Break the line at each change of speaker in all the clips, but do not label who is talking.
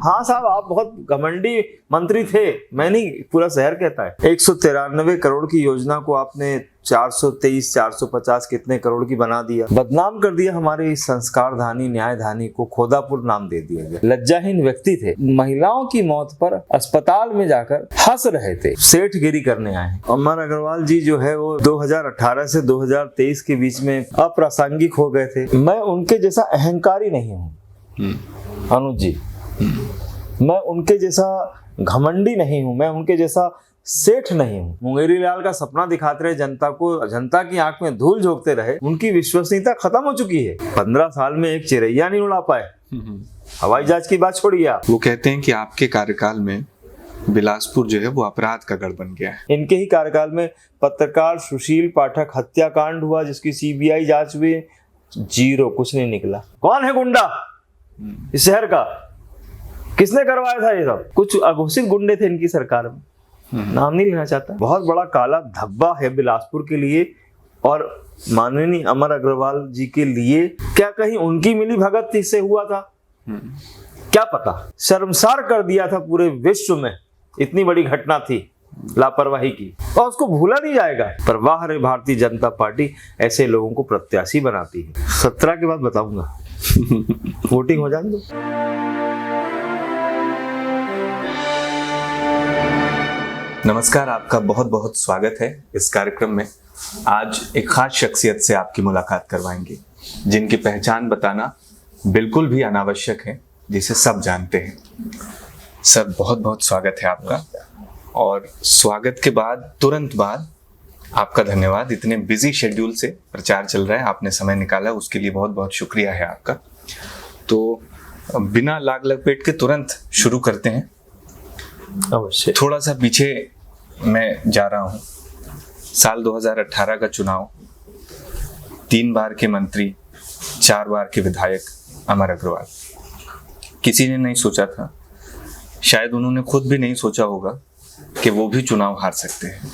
हाँ साहब, आप बहुत घमंडी मंत्री थे, मैं नहीं, पूरा शहर कहता है। 193 करोड़ की योजना को आपने 423 450 कितने करोड़ की बना दिया। बदनाम कर दिया हमारे इस संस्कारधानी न्यायधानी को, खोदापुर नाम दे दिया गया। लज्जाहीन व्यक्ति थे। महिलाओं की मौत पर अस्पताल में जाकर हंस रहे थे, सेठगिरी करने आए। अमर अग्रवाल जी जो है वो 2018 से 2023 के बीच में अप्रासंगिक हो गए थे। मैं उनके जैसा अहंकारी नहीं हूँ अनुज जी, मैं उनके जैसा घमंडी नहीं हूं, मैं उनके जैसा सेठ नहीं हूं। मुंगेरी लाल का सपना दिखाते रहे जनता को, जनता की आंख में धूल झोंकते रहे। उनकी विश्वसनीयता खत्म हो चुकी है। 15 साल में एक चिरैया नहीं उड़ा पाए। हवाई जहाज की बात छोड़िए आप।
वो कहते हैं कि आपके कार्यकाल में बिलासपुर जो है वो अपराध का गढ़ बन गया है।
इनके ही कार्यकाल में पत्रकार सुशील पाठक हत्याकांड हुआ, जिसकी सीबीआई जांच हुई, जीरो, कुछ नहीं निकला। कौन है गुंडा इस शहर का? किसने करवाया था ये सब? कुछ अघोषित गुंडे थे इनकी सरकार में, नाम नहीं लेना चाहता। बहुत बड़ा काला धब्बा है बिलासपुर के लिए और माननीय अमर अग्रवाल जी के लिए। क्या कहीं उनकी मिली भगत से हुआ था? क्या पता। शर्मसार कर दिया था पूरे विश्व में, इतनी बड़ी घटना थी लापरवाही की, और उसको भूला नहीं जाएगा। पर वाह रे, भारतीय जनता पार्टी ऐसे लोगों को प्रत्याशी बनाती है। 17 के बाद बताऊंगा। वोटिंग हो जाने दो।
नमस्कार, आपका बहुत बहुत स्वागत है इस कार्यक्रम में। आज एक खास शख्सियत से आपकी मुलाकात करवाएंगे, जिनकी पहचान बताना बिल्कुल भी अनावश्यक है, जिसे सब जानते हैं। सर, बहुत बहुत स्वागत है आपका। और स्वागत के बाद तुरंत बाद आपका धन्यवाद। इतने बिजी शेड्यूल से प्रचार चल रहा है, आपने समय निकाला, उसके लिए बहुत बहुत शुक्रिया है आपका। तो बिना लाग लपेट के तुरंत शुरू करते हैं।
अवश्य। थोड़ा
सा पीछे मैं जा रहा हूँ। साल 2018 का चुनाव, 3 बार के मंत्री, 4 बार के विधायक अमर अग्रवाल। किसी ने नहीं सोचा था, शायद उन्होंने खुद भी नहीं सोचा होगा कि वो भी चुनाव हार सकते हैं।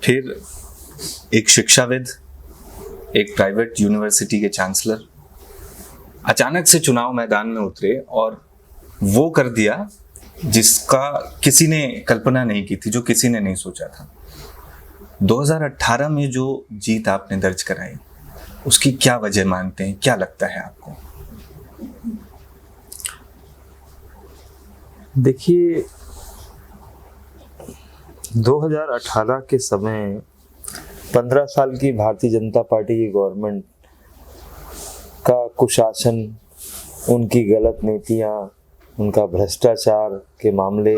फिर एक शिक्षाविद, एक प्राइवेट यूनिवर्सिटी के चांसलर अचानक से चुनाव मैदान में उतरे और वो कर दिया जिसका किसी ने कल्पना नहीं की थी, जो किसी ने नहीं सोचा था। 2018 में जो जीत आपने दर्ज कराई, उसकी क्या वजह मानते हैं? क्या लगता है आपको?
देखिए, 2018 के समय 15 साल की भारतीय जनता पार्टी की गवर्नमेंट का कुशासन, उनकी गलत नीतियां, उनका भ्रष्टाचार के मामले,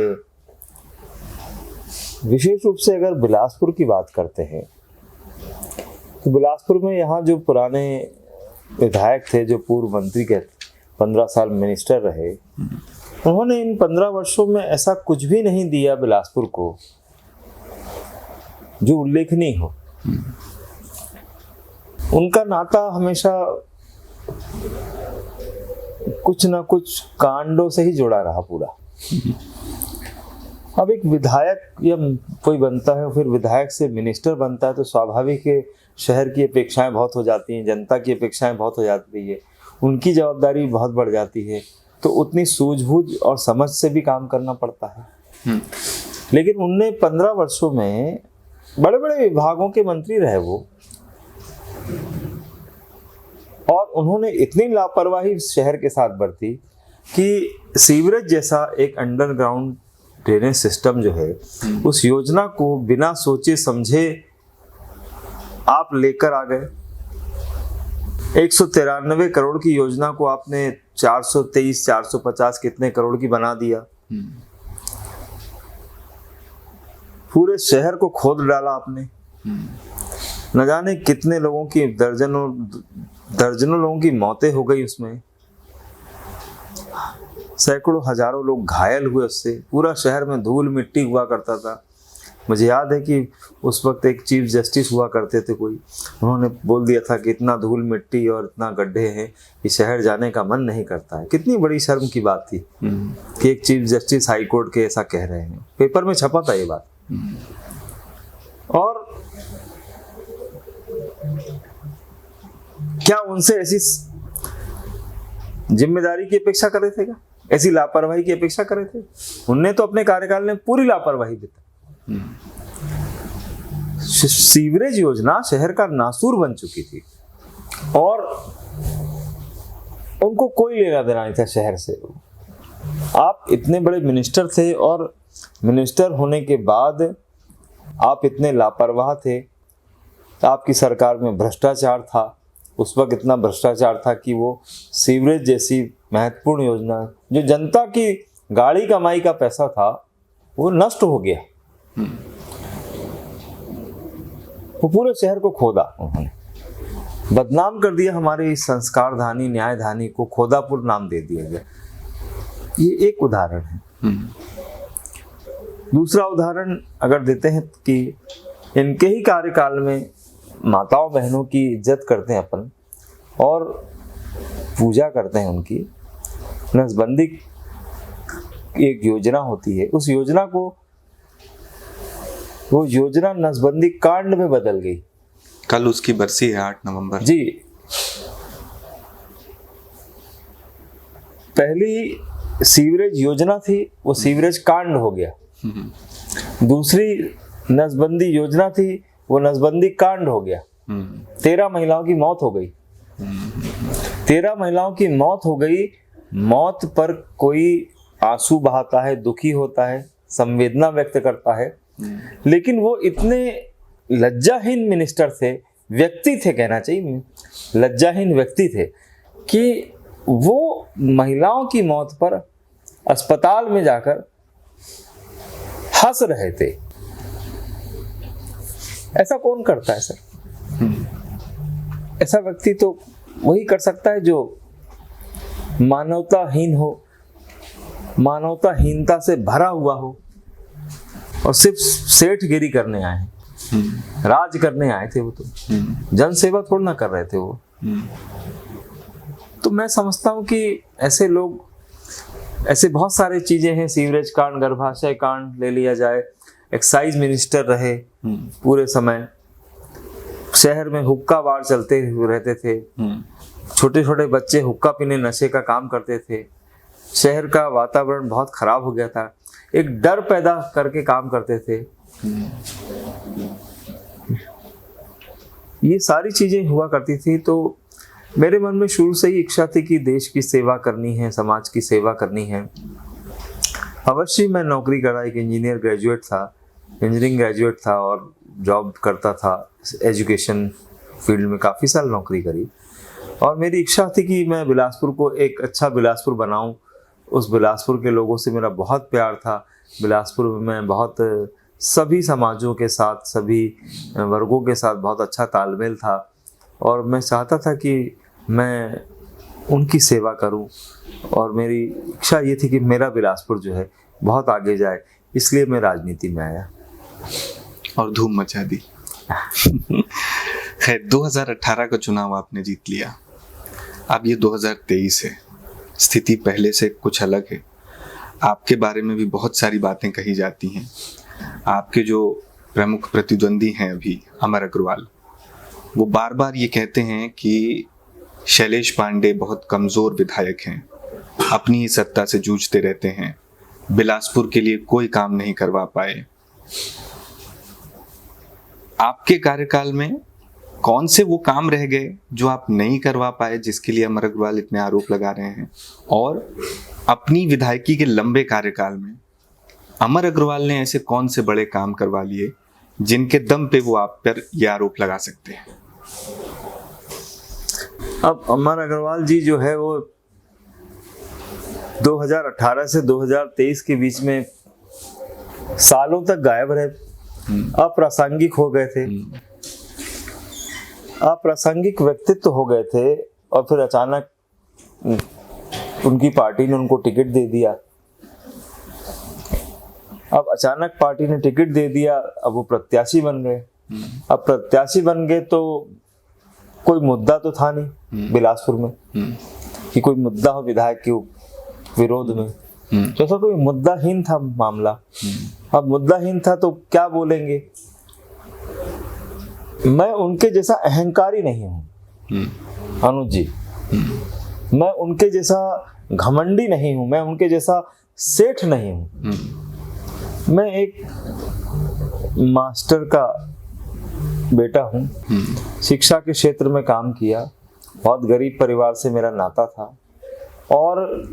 विशेष रूप से अगर बिलासपुर की बात करते हैं तो बिलासपुर में यहाँ जो पुराने विधायक थे, जो पूर्व मंत्री के 15 साल मिनिस्टर रहे, उन्होंने इन 15 वर्षों में ऐसा कुछ भी नहीं दिया बिलासपुर को जो उल्लेखनीय हो। उनका नाता हमेशा कुछ ना कुछ कांडों से ही जुड़ा रहा पूरा। अब एक विधायक या कोई बनता है, फिर विधायक से मिनिस्टर बनता है, तो स्वाभाविक है शहर की अपेक्षाएं बहुत हो जाती हैं, जनता की अपेक्षाएं बहुत हो जाती है, उनकी जवाबदारी बहुत बढ़ जाती है, तो उतनी सूझबूझ और समझ से भी काम करना पड़ता है। लेकिन उनने 15 वर्षों में बड़े बड़े विभागों के मंत्री रहे वो, और उन्होंने इतनी लापरवाही शहर के साथ बरती कि सीवरेज जैसा एक अंडरग्राउंड ड्रेनेज सिस्टम जो है, उस योजना को बिना सोचे समझे आप लेकर आ गए। 193 करोड़ की योजना को आपने 423 450 कितने करोड़ की बना दिया। पूरे शहर को खोद डाला आपने। न जाने कितने लोगों की, दर्जनों लोगों की मौतें हो गई उसमें, सैकड़ों हजारों लोग घायल हुए उससे। पूरा शहर में धूल मिट्टी हुआ करता था। मुझे याद है कि उस वक्त एक चीफ जस्टिस हुआ करते थे कोई, उन्होंने बोल दिया था कि इतना धूल मिट्टी और इतना गड्ढे हैं कि शहर जाने का मन नहीं करता है। कितनी बड़ी शर्म की बात थी कि एक चीफ जस्टिस हाई कोर्ट के ऐसा कह रहे हैं। पेपर में छपा था ये बात। और क्या उनसे ऐसी जिम्मेदारी की अपेक्षा कर रहे थे क्या? ऐसी लापरवाही की अपेक्षा कर रहे थे? उनने तो अपने कार्यकाल में पूरी लापरवाही दिखाई। सीवरेज योजना शहर का नासूर बन चुकी थी और उनको कोई लेना देना नहीं था शहर से। आप इतने बड़े मिनिस्टर थे और मिनिस्टर होने के बाद आप इतने लापरवाह थे। आपकी सरकार में भ्रष्टाचार था, उस वक्त इतना भ्रष्टाचार था कि वो सीवरेज जैसी महत्वपूर्ण योजना, जो जनता की गाड़ी कमाई का पैसा था, वो नष्ट हो गया। वो पूरे शहर को खोदा उन्होंने, बदनाम कर दिया। हमारे इस संस्कारधानी न्यायधानी को खोदापुर नाम दे दिया गया। ये एक उदाहरण है। दूसरा उदाहरण अगर देते हैं कि इनके ही कार्यकाल में माताओं बहनों की इज्जत करते हैं अपन और पूजा करते हैं उनकी। नसबंदी एक योजना होती है, उस योजना को, वो योजना नसबंदी कांड में बदल गई।
कल उसकी बरसी है 8 नवंबर
जी। पहली सीवरेज योजना थी, वो सीवरेज कांड हो गया। दूसरी नसबंदी योजना थी, वो नसबंदी कांड हो गया। 13 महिलाओं की मौत हो गई। 13 महिलाओं की मौत हो गई। मौत पर कोई आंसू बहाता है, दुखी होता है, संवेदना व्यक्त करता है, लेकिन वो इतने लज्जाहीन मिनिस्टर थे, व्यक्ति थे, कहना चाहिए लज्जाहीन व्यक्ति थे, कि वो महिलाओं की मौत पर अस्पताल में जाकर हंस रहे थे। ऐसा कौन करता है सर? ऐसा व्यक्ति तो वही कर सकता है जो मानवताहीन हो, मानवताहीनता से भरा हुआ हो और सिर्फ सेठगिरी करने आए हैं, राज करने आए थे। वो तो जन सेवा थोड़ा ना कर रहे थे वो। तो मैं समझता हूँ कि ऐसे लोग, ऐसे बहुत सारे चीजें हैं, सीवरेज कांड, गर्भाशय कांड ले लिया जाए, एक्साइज मिनिस्टर रहे पूरे समय, शहर में हुक्का बार चलते रहते थे, छोटे छोटे बच्चे हुक्का पीने नशे का काम करते थे, शहर का वातावरण बहुत खराब हो गया था, एक डर पैदा करके काम करते थे। ये सारी चीजें हुआ करती थी। तो मेरे मन में शुरू से ही इच्छा थी कि देश की सेवा करनी है, समाज की सेवा करनी है। अवश्य मैं नौकरी करा, एक इंजीनियर ग्रेजुएट था, इंजीनियरिंग ग्रेजुएट था और जॉब करता था एजुकेशन फील्ड में, काफ़ी साल नौकरी करी। और मेरी इच्छा थी कि मैं बिलासपुर को एक अच्छा बिलासपुर बनाऊं। उस बिलासपुर के लोगों से मेरा बहुत प्यार था। बिलासपुर में मैं बहुत सभी समाजों के साथ, सभी वर्गों के साथ बहुत अच्छा तालमेल था और मैं चाहता था कि मैं उनकी सेवा करूं। और मेरी इच्छा ये थी कि मेरा बिलासपुर जो है बहुत आगे जाए, इसलिए मैं राजनीति में आया
और धूम मचा दी। खैर, 2018 का चुनाव आपने जीत लिया। अब ये 2023 है, स्थिति पहले से कुछ अलग है। आपके बारे में भी बहुत सारी बातें कही जाती हैं। आपके जो प्रमुख प्रतिद्वंदी हैं अभी, अमर अग्रवाल, वो बार बार ये कहते हैं कि शैलेश पांडे बहुत कमज़ोर विधायक हैं, अपनी ही सत्ता से जूझते रहते हैं, बिलासपुर के लिए कोई काम नहीं करवा पाए। आपके कार्यकाल में कौन से वो काम रह गए जो आप नहीं करवा पाए, जिसके लिए अमर अग्रवाल इतने आरोप लगा रहे हैं? और अपनी विधायकी के लंबे कार्यकाल में अमर अग्रवाल ने ऐसे कौन से बड़े काम करवा लिए जिनके दम पे वो आप पर ये आरोप लगा सकते हैं?
अब अमर अग्रवाल जी जो है वो 2018 से 2023 के बीच में सालों तक गायब रहे, अप्रासंगिक हो गए थे, अप्रासंगिक व्यक्तित्व हो गए थे। और फिर अचानक उनकी पार्टी ने उनको टिकट दे दिया। अब अचानक पार्टी ने टिकट दे दिया, अब वो प्रत्याशी बन गए। अब प्रत्याशी बन गए तो कोई मुद्दा तो था नहीं बिलासपुर में कि कोई मुद्दा हो विधायक के विरोध में, तो ऐसा कोई मुद्दाहीन था मामला। अब मुद्दाहीन था तो क्या बोलेंगे। मैं उनके जैसा अहंकारी नहीं हूं अनुज जी, मैं उनके जैसा घमंडी नहीं हूं, मैं उनके जैसा सेठ नहीं हूं। मैं एक मास्टर का बेटा हूं, शिक्षा के क्षेत्र में काम किया, बहुत गरीब परिवार से मेरा नाता था और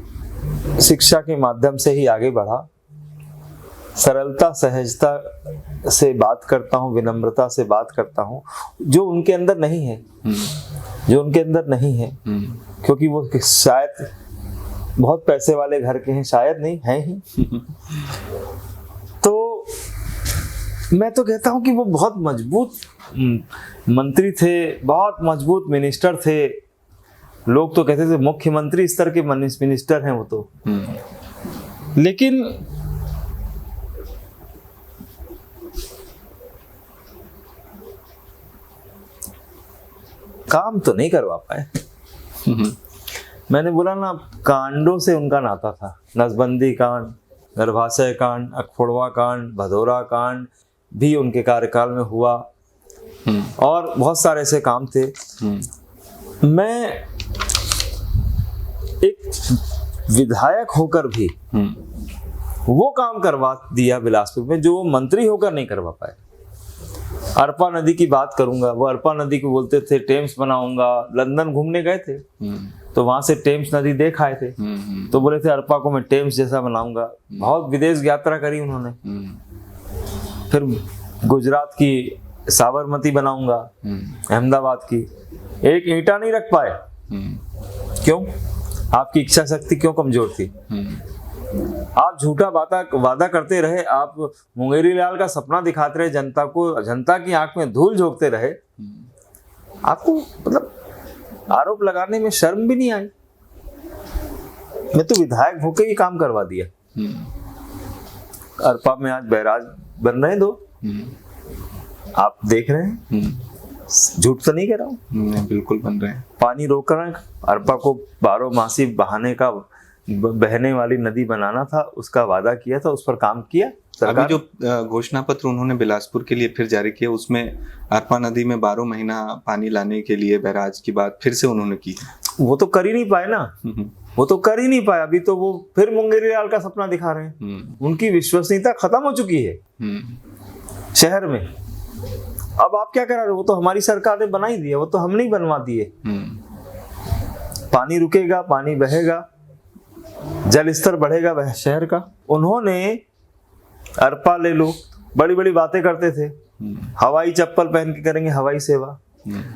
शिक्षा के माध्यम से ही आगे बढ़ा। सरलता सहजता से बात करता हूँ, विनम्रता से बात करता हूँ, जो उनके अंदर नहीं है, जो उनके अंदर नहीं है, क्योंकि वो शायद बहुत पैसे वाले घर के हैं, शायद नहीं हैं ही। तो मैं तो कहता हूँ कि वो बहुत मजबूत मंत्री थे, बहुत मजबूत मिनिस्टर थे। लोग तो कहते थे मुख्यमंत्री स्तर के मिनिस्टर हैं वो तो। लेकिन काम तो नहीं करवा पाए। मैंने बोला ना, कांडों से उनका नाता था। नसबंदी कांड, गर्भाशय कांड, अखफोड़वा कांड, भदौरा कांड भी उनके कार्यकाल में हुआ और बहुत सारे ऐसे काम थे। मैं एक विधायक होकर भी वो काम करवा दिया बिलासपुर में जो वो मंत्री होकर नहीं करवा पाए। अरपा नदी की बात करूंगा, वो अरपा नदी को बोलते थे टेम्स बनाऊंगा। लंदन घूमने गए थे तो वहां से टेम्स नदी देख आए थे, तो बोले थे अरपा को मैं टेम्स जैसा बनाऊंगा। बहुत विदेश यात्रा करी उन्होंने। फिर गुजरात की साबरमती बनाऊंगा, अहमदाबाद की। एक ईंटा नहीं रख पाए। क्यों? आपकी इच्छा शक्ति क्यों कमजोर थी? आप झूठा वादा करते रहे, आप मुंगेरी लाल का सपना दिखाते रहे जनता को, जनता की आंख में धूल झोंकते रहे। आपको मतलब आरोप लगाने में शर्म भी नहीं आई। मैं तो विधायक होके ही काम करवा दिया। अरपा में आज बैराज बन रहे हैं 2, आप देख रहे हैं। झूठ तो नहीं कह रहा हूँ।
बिल्कुल बन रहे हैं।
पानी रोक रहे हैं। अरपा को 12 मासी बहने वाली नदी बनाना था, उसका वादा किया था, उस पर काम किया।
अभी जो घोषणा पत्र उन्होंने बिलासपुर के लिए फिर जारी किया, उसमें अरपा नदी में 12 महीना पानी लाने के लिए बैराज की बात फिर से उन्होंने की।
वो तो कर ही नहीं पाए ना, वो तो कर ही नहीं पाए। अभी तो वो फिर मुंगेरी लाल का सपना दिखा रहे हैं। उनकी विश्वसनीयता खत्म हो चुकी है शहर में। अब आप क्या करा रहे हो? वो तो हमारी सरकार ने बना ही दिया, वो तो हम नहीं बनवा दिए। पानी रुकेगा, पानी बहेगा, जल स्तर बढ़ेगा वह शहर का। उन्होंने अरपा ले लो, बड़ी बड़ी बातें करते थे। हवाई चप्पल पहन के करेंगे हवाई सेवा।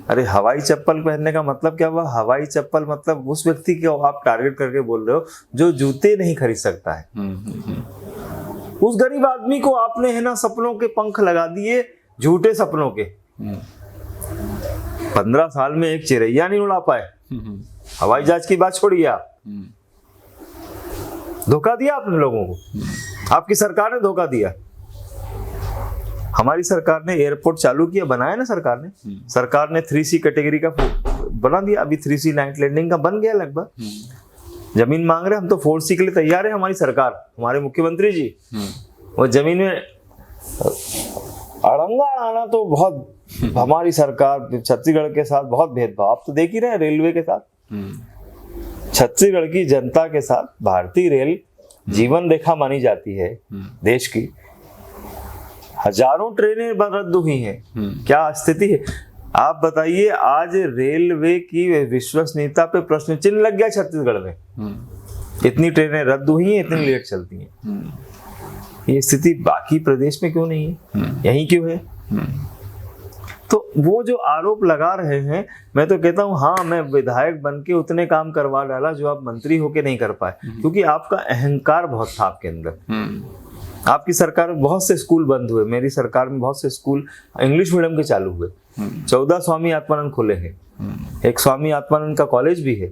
अरे हवाई चप्पल पहनने का मतलब क्या हुआ? हवाई चप्पल मतलब उस व्यक्ति को आप टारगेट करके बोल रहे हो जो जूते नहीं खरीद सकता है। उस गरीब आदमी को आपने है ना सपनों के पंख लगा दिए, झूठे सपनों के। 15 साल में एक चिरैया नहीं उड़ा पाए। हवाई जहाज की बात छोड़िए आप। धोखा दिया आपने लोगों को, आपकी सरकार ने धोखा दिया। हमारी सरकार ने एयरपोर्ट चालू किया, बनाया ना सरकार ने। सरकार ने 3C कैटेगरी का बना दिया। अभी 3C नाइट लैंडिंग का बन गया लगभग। जमीन मांग रहे, हम तो 4C के लिए तैयार है। हमारी सरकार, हमारे मुख्यमंत्री जी, वो जमीन में अड़ंगा अड़ाना तो बहुत हमारी सरकार छत्तीसगढ़ के साथ बहुत भेदभाव। आप तो देख ही रहे रेलवे के साथ। छत्तीसगढ़ की जनता के साथ भारतीय रेल जीवन रेखा मानी जाती है देश की। हजारों ट्रेनें रद्द हुई हैं। क्या स्थिति है आप बताइए? आज रेलवे की विश्वसनीयता पे प्रश्न चिन्ह लग गया छत्तीसगढ़ में। इतनी ट्रेनें रद्द हुई हैं, इतनी लेट चलती हैं। ये स्थिति बाकी प्रदेश में क्यों नहीं है? यहीं क्यों है? तो वो जो आरोप लगा रहे हैं, मैं तो कहता हूँ हाँ, मैं विधायक बन के उतने काम करवा डाला जो आप मंत्री होके नहीं कर पाए, क्योंकि आपका अहंकार बहुत था आपके अंदर। आपकी सरकार में बहुत से स्कूल बंद हुए, मेरी सरकार में बहुत से स्कूल इंग्लिश मीडियम के चालू हुए। 14 स्वामी आत्मानंद खुले हैं, एक स्वामी आत्मानंद का कॉलेज भी है।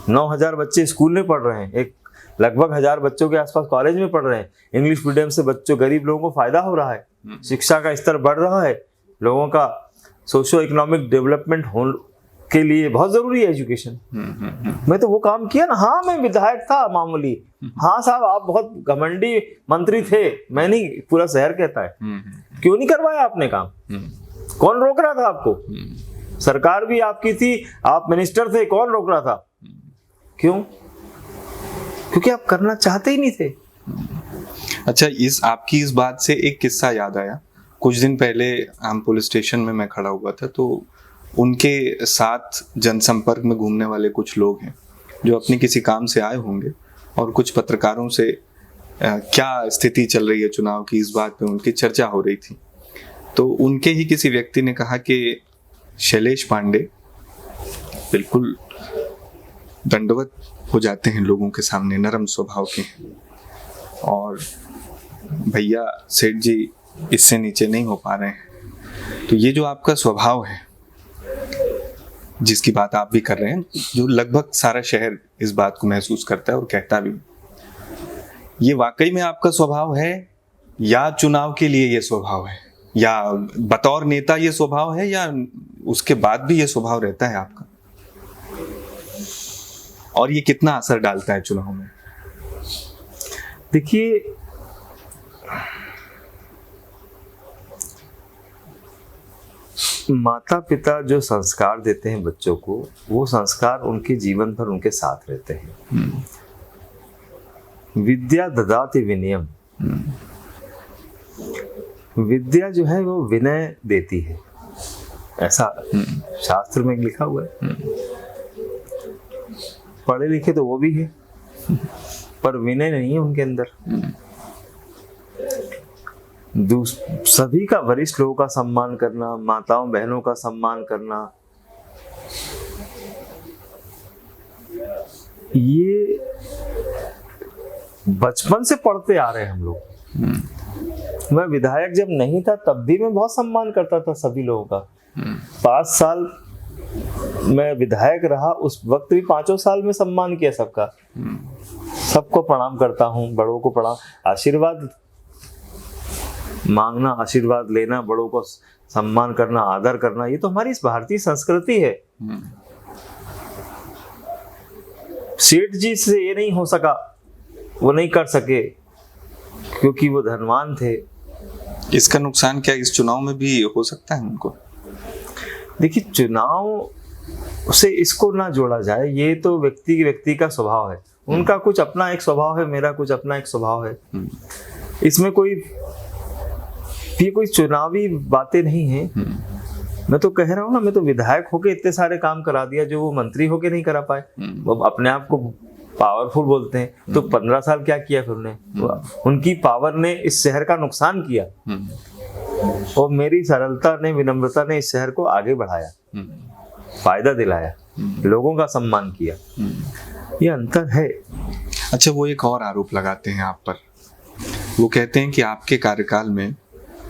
9000 बच्चे स्कूल में पढ़ रहे हैं, एक लगभग 1000 बच्चों के आसपास कॉलेज में पढ़ रहे हैं। इंग्लिश मीडियम से बच्चों, गरीब लोगों को फायदा हो रहा है, शिक्षा का स्तर बढ़ रहा है, लोगों का सोशो इकोनॉमिक डेवलपमेंट हो के लिए बहुत जरूरी है एजुकेशन। मैं तो वो काम किया ना। हाँ, मैं विधायक था मामूली। हाँ साहब, आप बहुत घमंडी मंत्री थे, मैं नहीं, पूरा शहर कहता है। क्यों नहीं करवाया आपने काम? कौन रोक रहा था आपको? सरकार भी आपकी थी, आप मिनिस्टर थे, कौन रोक रहा था? क्यों? क्योंकि आप करना चाहते ही नहीं थे।
अच्छा, आपकी इस बात से एक किस्सा याद आया। कुछ दिन पहले हम पुलिस स्टेशन में मैं खड़ा हुआ था, तो उनके साथ जनसंपर्क में घूमने वाले कुछ लोग हैं जो अपने किसी काम से आए होंगे, और कुछ पत्रकारों से क्या स्थिति चल रही है चुनाव की, इस बात पे उनकी चर्चा हो रही थी। तो उनके ही किसी व्यक्ति ने कहा कि शैलेश पांडे बिल्कुल दंडवत हो जाते हैं लोगों के सामने, नरम स्वभाव के हैं, और भैया सेठ जी इससे नीचे नहीं हो पा रहे हैं। तो ये जो आपका स्वभाव है, जिसकी बात आप भी कर रहे हैं, जो लगभग सारा शहर इस बात को महसूस करता है और कहता भी, ये वाकई में आपका स्वभाव है या चुनाव के लिए ये स्वभाव है, या बतौर नेता ये स्वभाव है, या उसके बाद भी ये स्वभाव रहता है आपका? और ये कितना असर डालता है चुनाव में?
देखिए, माता पिता जो संस्कार देते हैं बच्चों को, वो संस्कार उनके जीवन भर उनके साथ रहते हैं। विद्या ददाति विनयम, विद्या जो है वो विनय देती है, ऐसा शास्त्र में लिखा हुआ है। पढ़े लिखे तो वो भी है, पर विनय नहीं है उनके अंदर। सभी का, वरिष्ठ लोगों का सम्मान करना, माताओं बहनों का सम्मान करना, ये बचपन से पढ़ते आ रहे हैं हम लोग। मैं विधायक जब नहीं था तब भी मैं बहुत सम्मान करता था सभी लोगों का। 5 साल मैं विधायक रहा, उस वक्त भी 5 साल में सम्मान किया सबका। सबको प्रणाम करता हूँ, बड़ों को प्रणाम, आशीर्वाद मांगना, आशीर्वाद लेना, बड़ों को सम्मान करना, आदर करना, ये तो हमारी इस भारतीय संस्कृति है। सेठ जी से ये नहीं हो सका, वो नहीं कर सके क्योंकि वो धनवान थे।
इसका नुकसान क्या इस चुनाव में भी हो सकता है उनको?
देखिए, चुनाव से इसको ना जोड़ा जाए, ये तो व्यक्ति का स्वभाव है। उनका कुछ अपना एक स्वभाव है, मेरा कुछ अपना एक स्वभाव है। इसमें ये कोई चुनावी बातें नहीं है। मैं तो कह रहा हूँ ना, मैं तो विधायक होके इतने सारे काम करा दिया जो वो मंत्री होके नहीं करा पाए। वो अपने आप को पावरफुल बोलते हैं, तो 15 साल क्या किया फिर उन्होंने? उनकी पावर ने इस शहर का नुकसान किया, और मेरी सरलता ने, विनम्रता ने इस शहर को आगे बढ़ाया, फायदा दिलाया, लोगों का सम्मान किया। ये अंतर है।
अच्छा, वो एक और आरोप लगाते हैं आप पर। वो कहते हैं कि आपके कार्यकाल में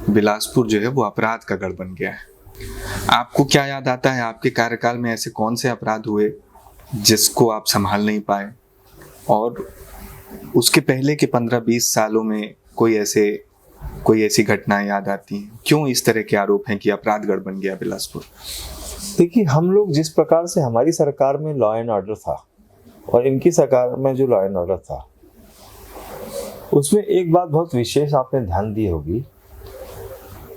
बिलासपुर जो है वो अपराध का गढ़ बन गया है। आपको क्या याद आता है, आपके कार्यकाल में ऐसे कौन से अपराध हुए जिसको आप संभाल नहीं पाए, और उसके पहले के 15-20 सालों में कोई ऐसी घटनाएं याद आती हैं? क्यों इस तरह के आरोप हैं कि अपराध गढ़ बन गया बिलासपुर?
देखिए, हम लोग जिस प्रकार से, हमारी सरकार में लॉ एंड ऑर्डर था और इनकी सरकार में जो लॉ एंड ऑर्डर था, उसमें एक बात बहुत विशेष आपने ध्यान दी होगी,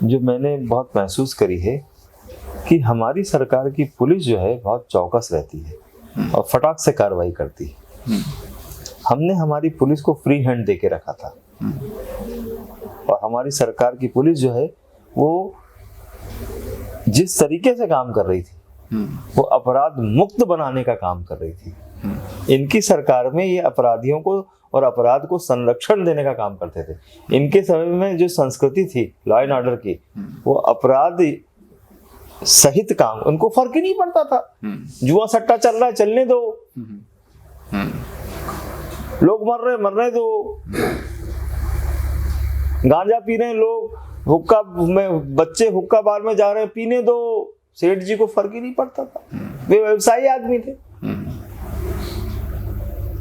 जो मैंने बहुत महसूस करी है, कि हमारी सरकार की पुलिस जो है बहुत चौकस रहती है और फटाक से कार्रवाई करती है। हमने हमारी पुलिस को फ्री हैंड देके रखा था, और हमारी सरकार की पुलिस जो है वो जिस तरीके से काम कर रही थी, वो अपराध मुक्त बनाने का काम कर रही थी। इनकी सरकार में ये अपराधियों को और अपराध को संरक्षण देने का काम करते थे। इनके समय में जो संस्कृति थी लॉ एंड ऑर्डर की, वो अपराध सहित काम, उनको फर्क ही नहीं पड़ता था। जुआ सट्टा चल रहा है, चलने दो, लोग मर रहे दो, गांजा पी रहे हैं लोग, हुक्का में बच्चे हुक्का बार में जा रहे हैं, पीने दो। सेठ जी को फर्क ही नहीं पड़ता था, वे व्यवसायी आदमी थे।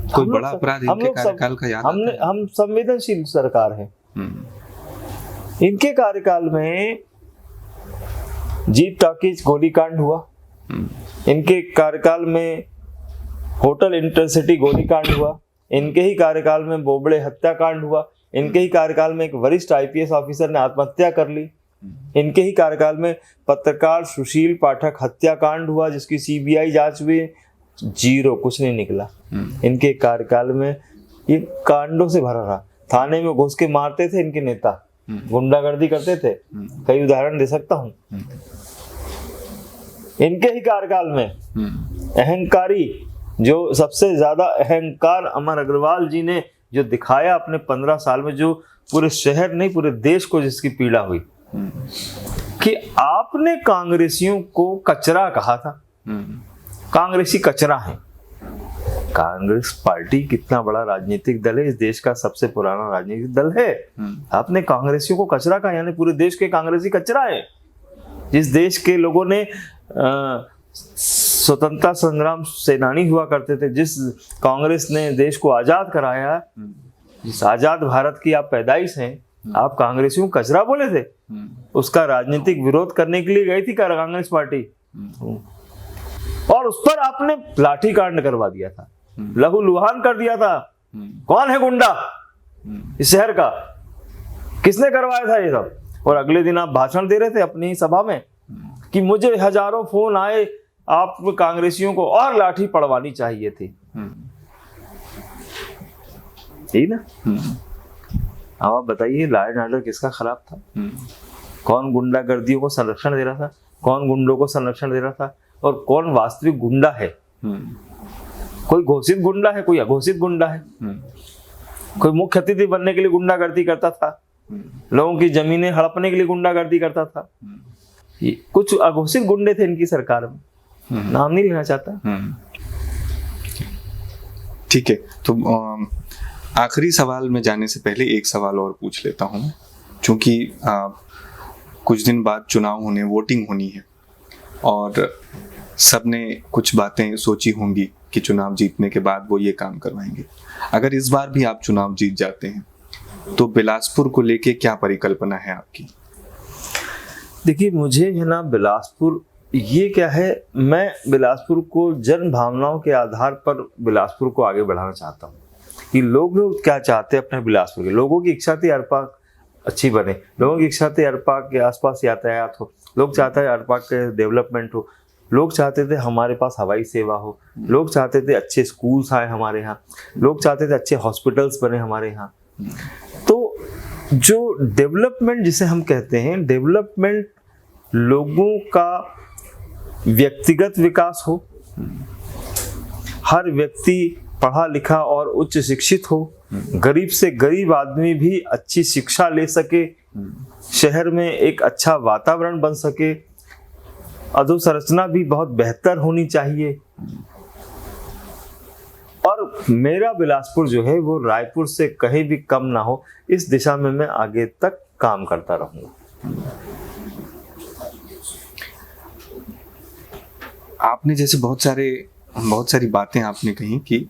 कोई बड़ा अपराध इनके कार्यकाल का याद आता है?
हम संवेदनशील सरकार है। इनके कार्यकाल में जीप टॉकीज गोलीकांड हुआ, इनके कार्यकाल में होटल इंटरसिटी गोलीकांड हुआ, इनके ही कार्यकाल में बोबड़े हत्याकांड हुआ, इनके ही कार्यकाल में एक वरिष्ठ आईपीएस ऑफिसर ने आत्महत्या कर ली, इनके ही कार्यकाल में पत्रकार सुशील पाठक हत्याकांड हुआ जिसकी सीबीआई जांच हुई, जीरो, कुछ नहीं निकला। इनके कार्यकाल में ये कांडों से भरा रहा। थाने में घुस के मारते थे इनके नेता, गुंडागर्दी करते थे, कई उदाहरण दे सकता हूँ। इनके ही कार्यकाल में अहंकारी, जो सबसे ज्यादा अहंकार अमर अग्रवाल जी ने जो दिखाया अपने 15 साल में, जो पूरे शहर नहीं पूरे देश को जिसकी पीड़ा हुई, कि आपने कांग्रेसियों को कचरा कहा था। कांग्रेसी कचरा है। कांग्रेस पार्टी कितना बड़ा राजनीतिक दल है, इस देश का सबसे पुराना राजनीतिक दल है। आपने कांग्रेसियों को कचरा कहा, यानी पूरे देश के कांग्रेसी कचरा है। जिस देश के लोगों ने स्वतंत्रता संग्राम सेनानी हुआ करते थे, जिस कांग्रेस ने देश को आजाद कराया, जिस आजाद भारत की आप पैदाइश हैं, आप कांग्रेसियों को कचरा बोले थे। उसका राजनीतिक विरोध करने के लिए गई थी कांग्रेस पार्टी, और उस पर आपने लाठी कांड करवा दिया था, लहू लुहान कर दिया था। कौन है गुंडा इस शहर का? किसने करवाया था ये सब? और अगले दिन आप भाषण दे रहे थे अपनी सभा में कि मुझे हजारों फोन आए, आप कांग्रेसियों को और लाठी पड़वानी चाहिए थी। यही ना? अब आप बताइए, लॉ एंड ऑर्डर किसका खराब था? कौन गुंडागर्दियों को संरक्षण दे रहा था? कौन गुंडों को संरक्षण दे रहा था? और कौन वास्तविक गुंडा है? कोई घोषित गुंडा है, कोई अघोषित गुंडा है। कोई मुख्य अतिथि बनने के लिए गुंडागर्दी करता था, लोगों की जमीनें हड़पने के लिए गुंडागर्दी करता था। कुछ अघोषित गुंडे थे इनकी सरकार में, नाम नहीं लेना चाहता।
ठीक है, तो आखिरी सवाल में जाने से पहले एक सवाल और पूछ लेता हूँ, क्योंकि कुछ दिन बाद चुनाव होने, वोटिंग होनी है, और सबने कुछ बातें सोची होंगी कि चुनाव जीतने के बाद वो ये काम करवाएंगे। अगर इस बार भी आप चुनाव जीत जाते हैं तो बिलासपुर को लेके क्या परिकल्पना है आपकी?
देखिए, मुझे है ना बिलासपुर, ये क्या है, मैं बिलासपुर को जन भावनाओं के आधार पर बिलासपुर को आगे बढ़ाना चाहता हूँ कि लोग क्या चाहते हैं अपने बिलासपुर के। लोगों की इच्छा थी अरपाक अच्छी बने, लोगों की इच्छा थी अरपाक के आसपास यातायात हो, लोग चाहते हैं अरपाक के डेवलपमेंट हो, लोग चाहते थे हमारे पास हवाई सेवा हो, लोग चाहते थे अच्छे स्कूल्स आए हमारे यहाँ, लोग चाहते थे अच्छे हॉस्पिटल्स बने हमारे यहाँ। तो जो डेवलपमेंट जिसे हम कहते हैं, डेवलपमेंट लोगों का व्यक्तिगत विकास हो, हर व्यक्ति पढ़ा लिखा और उच्च शिक्षित हो, गरीब से गरीब आदमी भी अच्छी शिक्षा ले सके, शहर में एक अच्छा वातावरण बन सके, अधोसंरचना भी बहुत बेहतर होनी चाहिए। और मेरा बिलासपुर जो है वो रायपुर से कहीं भी कम ना हो, इस दिशा में मैं आगे तक काम करता रहूंगा।
आपने जैसे बहुत सारी बातें आपने कही कि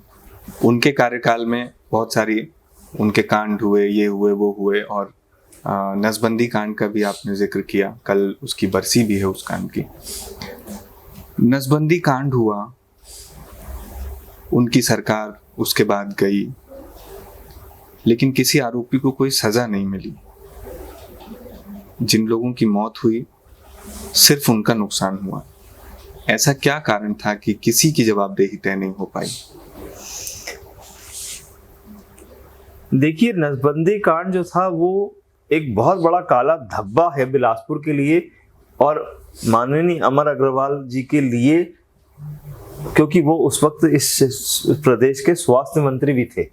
उनके कार्यकाल में बहुत सारी उनके कांड हुए, ये हुए वो हुए, और नसबंदी कांड का भी आपने जिक्र किया, कल उसकी बरसी भी है उस कांड की। नसबंदी कांड हुआ, उनकी सरकार उसके बाद गई, लेकिन किसी आरोपी को कोई सजा नहीं मिली। जिन लोगों की मौत हुई सिर्फ उनका नुकसान हुआ। ऐसा क्या कारण था कि किसी की जवाबदेही तय नहीं हो पाई?
देखिए, नसबंदी कांड जो था वो एक बहुत बड़ा काला धब्बा है बिलासपुर के लिए और माननीय अमर अग्रवाल जी के लिए, क्योंकि वो उस वक्त इस प्रदेश के स्वास्थ्य मंत्री भी थे।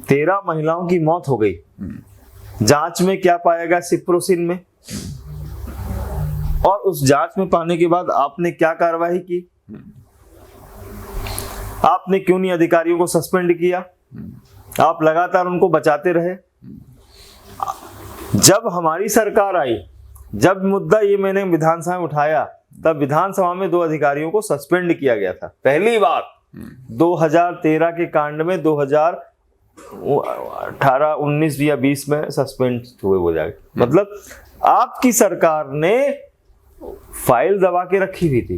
13 महिलाओं की मौत हो गई। जांच में क्या पाया गया सिप्रोसिन में, और उस जांच में पाने के बाद आपने क्या कार्रवाई की? आपने क्यों नहीं अधिकारियों को सस्पेंड किया? आप लगातार उनको बचाते रहे। जब हमारी सरकार आई, जब मुद्दा ये मैंने विधानसभा में उठाया, तब विधानसभा में 2 अधिकारियों को सस्पेंड किया गया था। पहली बार 2013 के कांड में 2018, 19 या 20 में सस्पेंड हुए हो जाए। मतलब आपकी सरकार ने फाइल दबा के रखी हुई थी,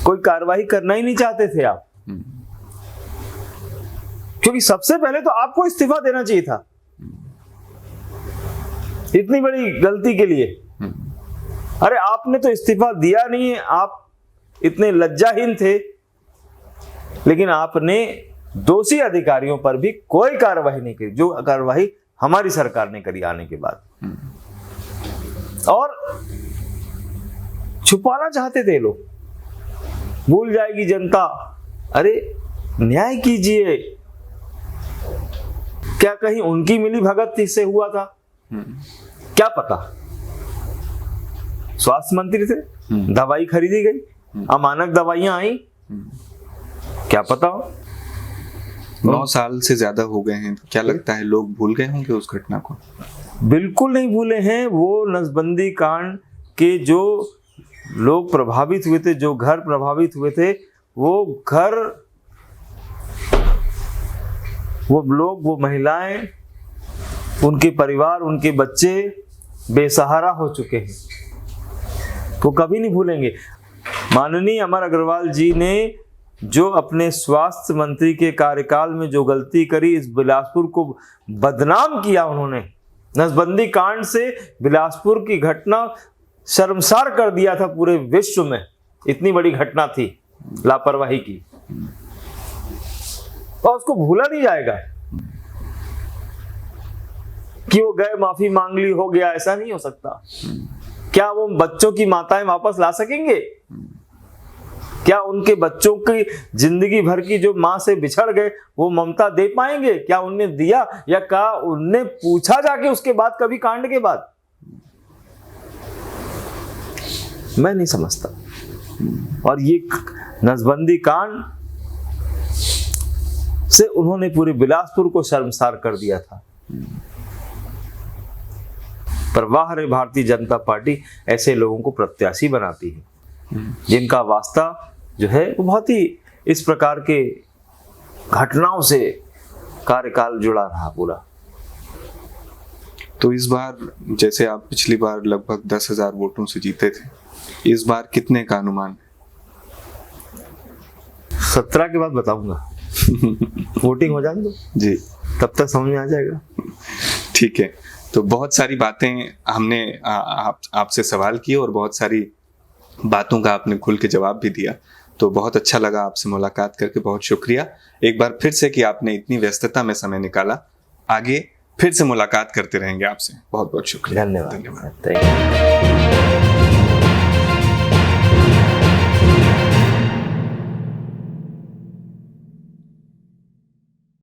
कोई कार्रवाई करना ही नहीं चाहते थे आप, क्योंकि सबसे पहले तो आपको इस्तीफा देना चाहिए था इतनी बड़ी गलती के लिए। अरे आपने तो इस्तीफा दिया नहीं है, आप इतने लज्जाहीन थे, लेकिन आपने दोषी अधिकारियों पर भी कोई कार्रवाई नहीं करी, जो कार्रवाई हमारी सरकार ने करी आने के बाद। और छुपाना चाहते थे लोग, भूल जाएगी जनता। अरे न्याय कीजिए, क्या कहीं उनकी मिली भगत से हुआ था? क्या पता। स्वास्थ्य मंत्री थे, दवाई खरीदी गई, अमानक दवाइयां आई, क्या पता।
9 साल से ज्यादा हो गए हैं, क्या लगता है लोग भूल गए होंगे उस घटना को?
बिल्कुल नहीं भूले हैं। वो नसबंदी कांड के जो लोग प्रभावित हुए थे, जो घर प्रभावित हुए थे, वो घर, वो लोग, वो महिलाएं, उनके परिवार, उनके बच्चे बेसहारा हो चुके हैं। वो कभी नहीं भूलेंगे। माननीय अमर अग्रवाल जी ने जो अपने स्वास्थ्य मंत्री के कार्यकाल में जो गलती करी, इस बिलासपुर को बदनाम किया उन्होंने। नसबंदी कांड से बिलासपुर की घटना शर्मसार कर दिया था पूरे विश्व में। इतनी बड़ी घटना थी लापरवाही की, और उसको भूला नहीं जाएगा कि वो गए माफी मांग ली, हो गया। ऐसा नहीं हो सकता। क्या वो बच्चों की माताएं वापस ला सकेंगे? क्या उनके बच्चों की जिंदगी भर की जो मां से बिछड़ गए वो ममता दे पाएंगे? क्या उनने दिया, या क्या उनने पूछा जाके उसके बाद कभी, कांड के बाद? मैं नहीं समझता। और ये नसबंदी कांड से उन्होंने पूरे बिलासपुर को शर्मसार कर दिया था। पर वाह रे, भारतीय जनता पार्टी ऐसे लोगों को प्रत्याशी बनाती है जिनका वास्ता जो है वो बहुत ही इस प्रकार के घटनाओं से कार्यकाल जुड़ा रहा पूरा।
तो इस बार, जैसे आप पिछली बार लगभग 10,000 वोटों से जीते थे, इस बार कितने का अनुमान?
17 के बाद बताऊंगा। वोटिंग हो जाने दो
जी,
तब तक समझ में आ जाएगा।
ठीक है। तो बहुत सारी बातें हमने आपसे सवाल किए और बहुत सारी बातों का आपने खुल के जवाब भी दिया। तो बहुत अच्छा लगा आपसे मुलाकात करके, बहुत शुक्रिया एक बार फिर से कि आपने इतनी व्यस्तता में समय निकाला। आगे फिर से मुलाकात करते रहेंगे आपसे। बहुत बहुत शुक्रिया।
धन्यवाद।